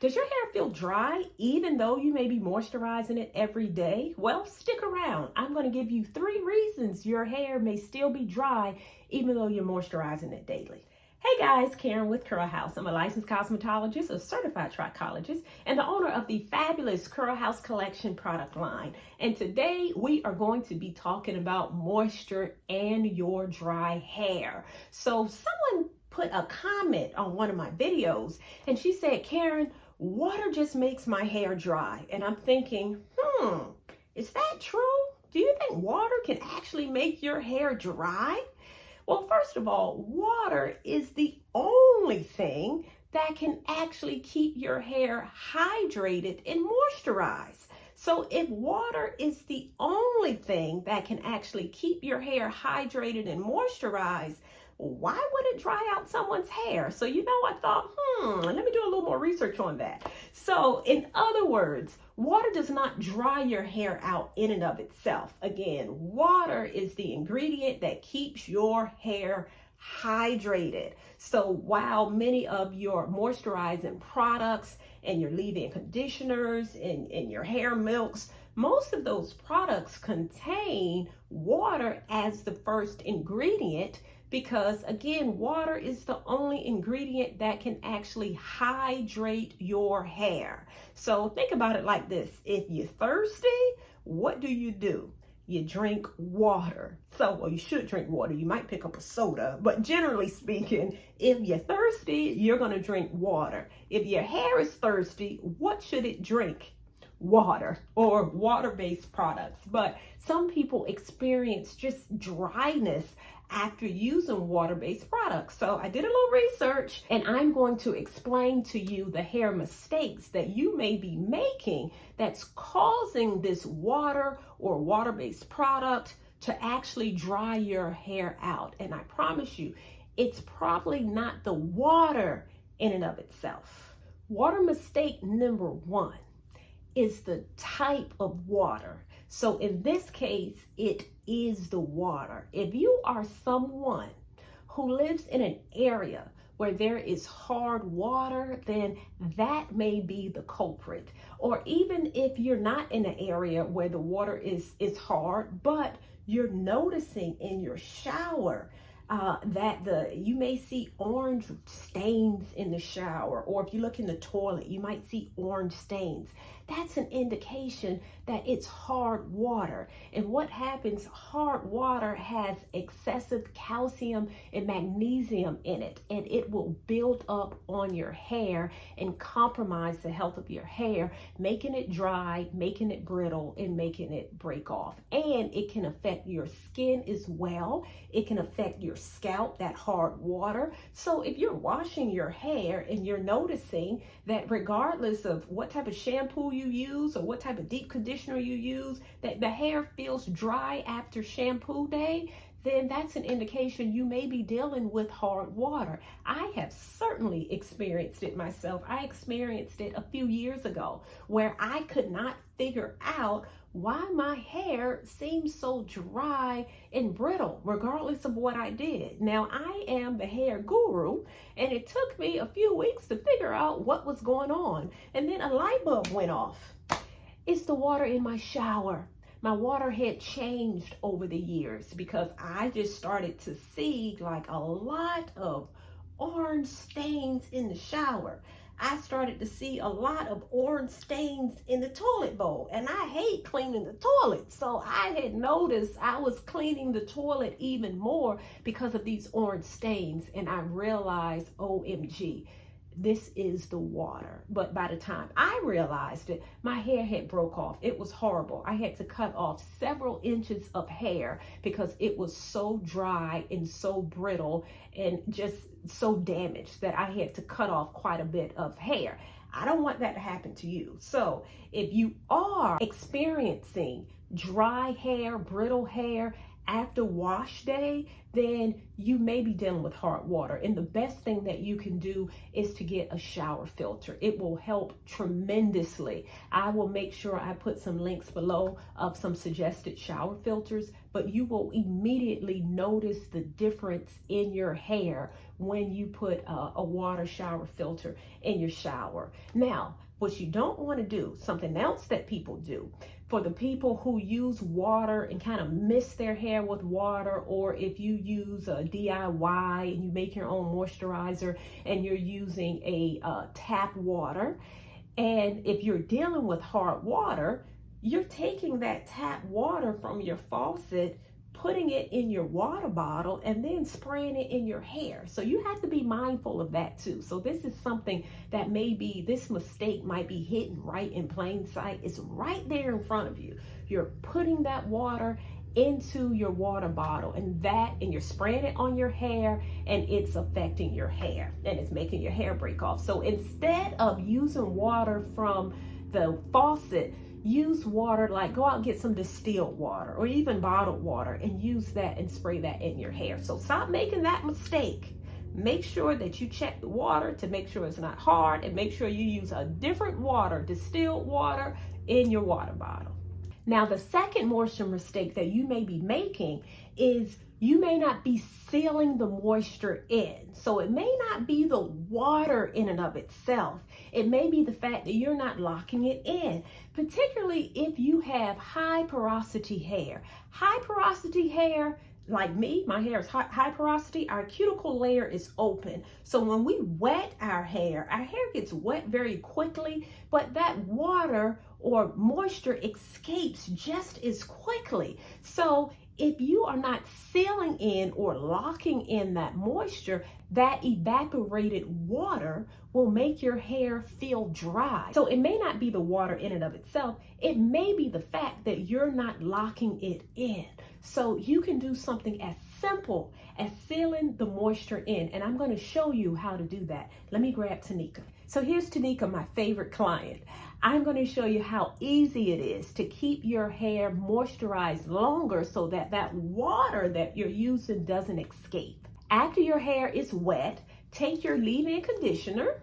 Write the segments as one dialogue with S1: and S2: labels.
S1: Does your hair feel dry even though you may be moisturizing it every day? Well, stick around. I'm going to give you 3 reasons your hair may still be dry even though you're moisturizing it daily. Hey guys, Karen with Curl House. I'm a licensed cosmetologist, a certified trichologist, and the owner of the fabulous Curl House Collection product line. And today we are going to be talking about moisture and your dry hair. So someone put a comment on one of my videos and she said, Karen, water just makes my hair dry. And I'm thinking, is that true? Do you think water can actually make your hair dry? Well, first of all, water is the only thing that can actually keep your hair hydrated and moisturized. So if water is the only thing that can actually keep your hair hydrated and moisturized, why would it dry out someone's hair? So, I thought, let me do a little more research on that. So, in other words, water does not dry your hair out in and of itself. Again, water is the ingredient that keeps your hair hydrated. So while many of your moisturizing products and your leave-in conditioners and your hair milks, most of those products contain water as the first ingredient, because again, water is the only ingredient that can actually hydrate your hair. So think about it like this. If you're thirsty, what do? You drink water. So, well, you should drink water. You might pick up a soda, but generally speaking, if you're thirsty, you're going to drink water. If your hair is thirsty, what should it drink? Water or water-based products. But some people experience just dryness after using water-based products. So I did a little research and I'm going to explain to you the hair mistakes that you may be making that's causing this water or water-based product to actually dry your hair out. And I promise you, it's probably not the water in and of itself. Water mistake number 1 is the type of water. So in this case, it is the water. If you are someone who lives in an area where there is hard water, then that may be the culprit. Or even if you're not in an area where the water is hard, but you're noticing in your shower that you may see orange stains in the shower, or if you look in the toilet, you might see orange stains. That's an indication that it's hard water. And what happens, hard water has excessive calcium and magnesium in it, and it will build up on your hair and compromise the health of your hair, making it dry, making it brittle, and making it break off. And it can affect your skin as well. It can affect your scalp, that hard water. So if you're washing your hair and you're noticing that regardless of what type of shampoo you use or what type of deep conditioner you use, that the hair feels dry after shampoo day, then that's an indication you may be dealing with hard water. I have certainly experienced it myself. I experienced it a few years ago where I could not figure out why my hair seemed so dry and brittle, regardless of what I did. Now, I am the hair guru, and it took me a few weeks to figure out what was going on. And then a light bulb went off. It's the water in my shower. My water had changed over the years because I just started to see like a lot of orange stains in the shower. I started to see a lot of orange stains in the toilet bowl, and I hate cleaning the toilet. So I had noticed I was cleaning the toilet even more because of these orange stains, and I realized, OMG, this is the water. But by the time I realized it, my hair had broke off. It was horrible. I had to cut off several inches of hair because it was so dry and so brittle and just so damaged that I had to cut off quite a bit of hair. I don't want that to happen to you. So if you are experiencing dry hair, brittle hair after wash day, then you may be dealing with hard water. And the best thing that you can do is to get a shower filter. It will help tremendously. I will make sure I put some links below of some suggested shower filters, but you will immediately notice the difference in your hair when you put a water shower filter in your shower. Now, what you don't want to do, something else that people do, for the people who use water and kind of mist their hair with water, or if you use a DIY and you make your own moisturizer and you're using a tap water, and if you're dealing with hard water, you're taking that tap water from your faucet, putting it in your water bottle, and then spraying it in your hair. So you have to be mindful of that too. So this is something that this mistake might be hidden right in plain sight. It's right there in front of you. You're putting that water into your water bottle, and you're spraying it on your hair, and it's affecting your hair, and it's making your hair break off. So instead of using water from the faucet, use water, like go out and get some distilled water or even bottled water and use that and spray that in your hair. So stop making that mistake. Make sure that you check the water to make sure it's not hard, and make sure you use a different water, distilled water, in your water bottle. Now, the second moisture mistake that you may be making is you may not be sealing the moisture in. So it may not be the water in and of itself. It may be the fact that you're not locking it in, particularly if you have high porosity hair. High porosity hair, like me, my hair is high porosity, our cuticle layer is open. So when we wet our hair gets wet very quickly, but that water or moisture escapes just as quickly. So if you are not sealing in or locking in that moisture, that evaporated water will make your hair feel dry. So it may not be the water in and of itself. It may be the fact that you're not locking it in. So you can do something as simple as sealing the moisture in. And I'm going to show you how to do that. Let me grab Tanika. So here's Tanika, my favorite client. I'm going to show you how easy it is to keep your hair moisturized longer so that that water that you're using doesn't escape. After your hair is wet, take your leave-in conditioner,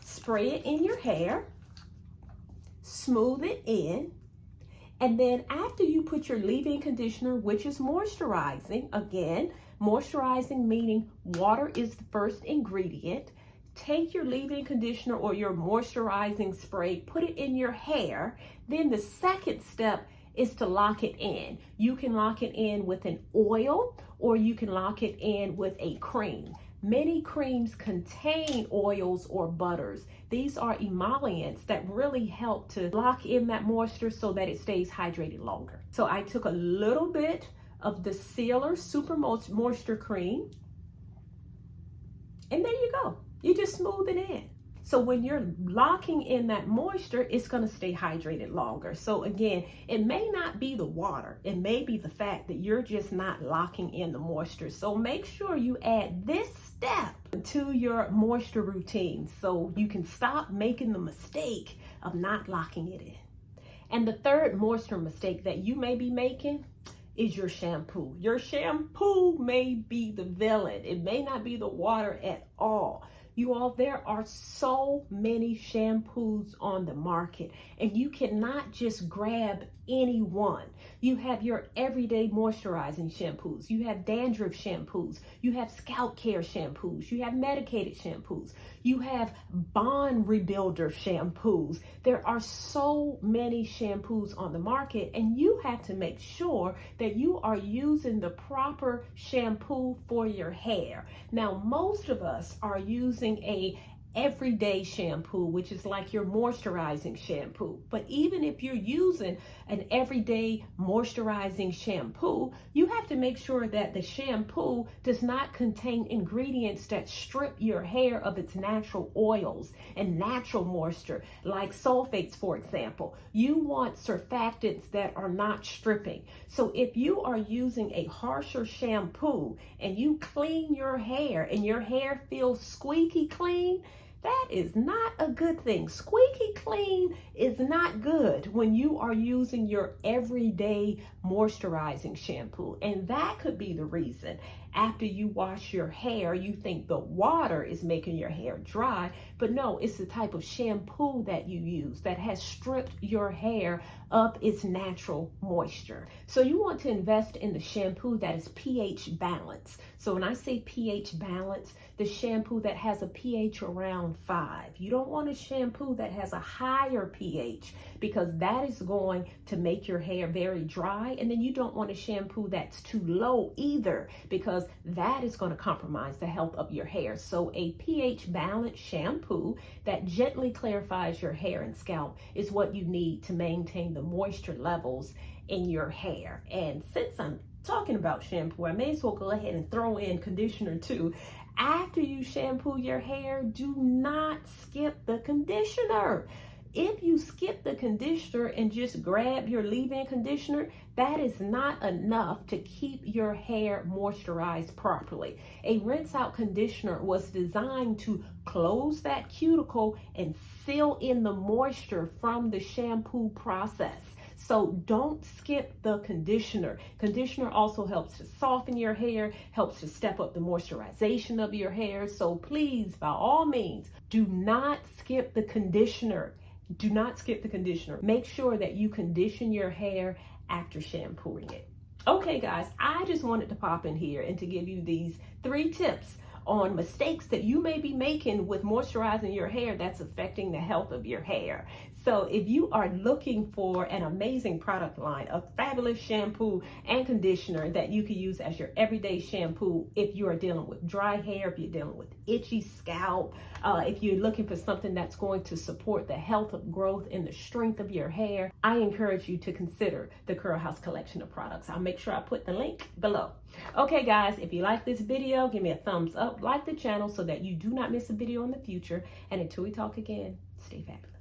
S1: spray it in your hair, smooth it in, and then after you put your leave-in conditioner, which is moisturizing, again, moisturizing meaning water is the first ingredient, take your leave-in conditioner or your moisturizing spray, put it in your hair. Then the second step is to lock it in. You can lock it in with an oil, or you can lock it in with a cream. Many creams contain oils or butters. These are emollients that really help to lock in that moisture so that it stays hydrated longer. So I took a little bit of the Sealer Super Moisture Cream, and there you go. You just smooth it in. So when you're locking in that moisture, it's going to stay hydrated longer. So again, it may not be the water. It may be the fact that you're just not locking in the moisture. So make sure you add this step to your moisture routine so you can stop making the mistake of not locking it in. And the third moisture mistake that you may be making is your shampoo. Your shampoo may be the villain. It may not be the water at all. You all, there are so many shampoos on the market, and you cannot just grab any one. You have your everyday moisturizing shampoos. You have dandruff shampoos. You have scalp care shampoos. You have medicated shampoos. You have bond rebuilder shampoos. There are so many shampoos on the market, and you have to make sure that you are using the proper shampoo for your hair. Now, most of us are using a everyday shampoo, which is like your moisturizing shampoo. But even if you're using an everyday moisturizing shampoo, you have to make sure that the shampoo does not contain ingredients that strip your hair of its natural oils and natural moisture, like sulfates, for example. You want surfactants that are not stripping. So if you are using a harsher shampoo and you clean your hair and your hair feels squeaky clean, That is not a good thing. Squeaky clean is not good when you are using your everyday moisturizing shampoo. And that could be the reason after you wash your hair, you think the water is making your hair dry, but no, it's the type of shampoo that you use that has stripped your hair of its natural moisture. So you want to invest in the shampoo that is pH balanced. So when I say pH balance, the shampoo that has a pH around 5. You don't want a shampoo that has a higher pH because that is going to make your hair very dry. And then you don't want a shampoo that's too low either because that is going to compromise the health of your hair. So a pH balanced shampoo that gently clarifies your hair and scalp is what you need to maintain the moisture levels in your hair. And since I'm talking about shampoo, I may as well go ahead and throw in conditioner too. After you shampoo your hair, do not skip the conditioner. If you skip the conditioner and just grab your leave-in conditioner, that is not enough to keep your hair moisturized properly. A rinse-out conditioner was designed to close that cuticle and fill in the moisture from the shampoo process. So don't skip the conditioner. Conditioner also helps to soften your hair, helps to step up the moisturization of your hair. So please, by all means, do not skip the conditioner. Do not skip the conditioner. Make sure that you condition your hair after shampooing it. Okay, guys, I just wanted to pop in here and to give you these 3 tips on mistakes that you may be making with moisturizing your hair that's affecting the health of your hair. So if you are looking for an amazing product line, a fabulous shampoo and conditioner that you can use as your everyday shampoo if you are dealing with dry hair, if you're dealing with itchy scalp, if you're looking for something that's going to support the health of growth and the strength of your hair, I encourage you to consider the Curl House collection of products. I'll make sure I put the link below. Okay, guys, if you like this video, give me a thumbs up, like the channel so that you do not miss a video in the future. And until we talk again, stay fabulous.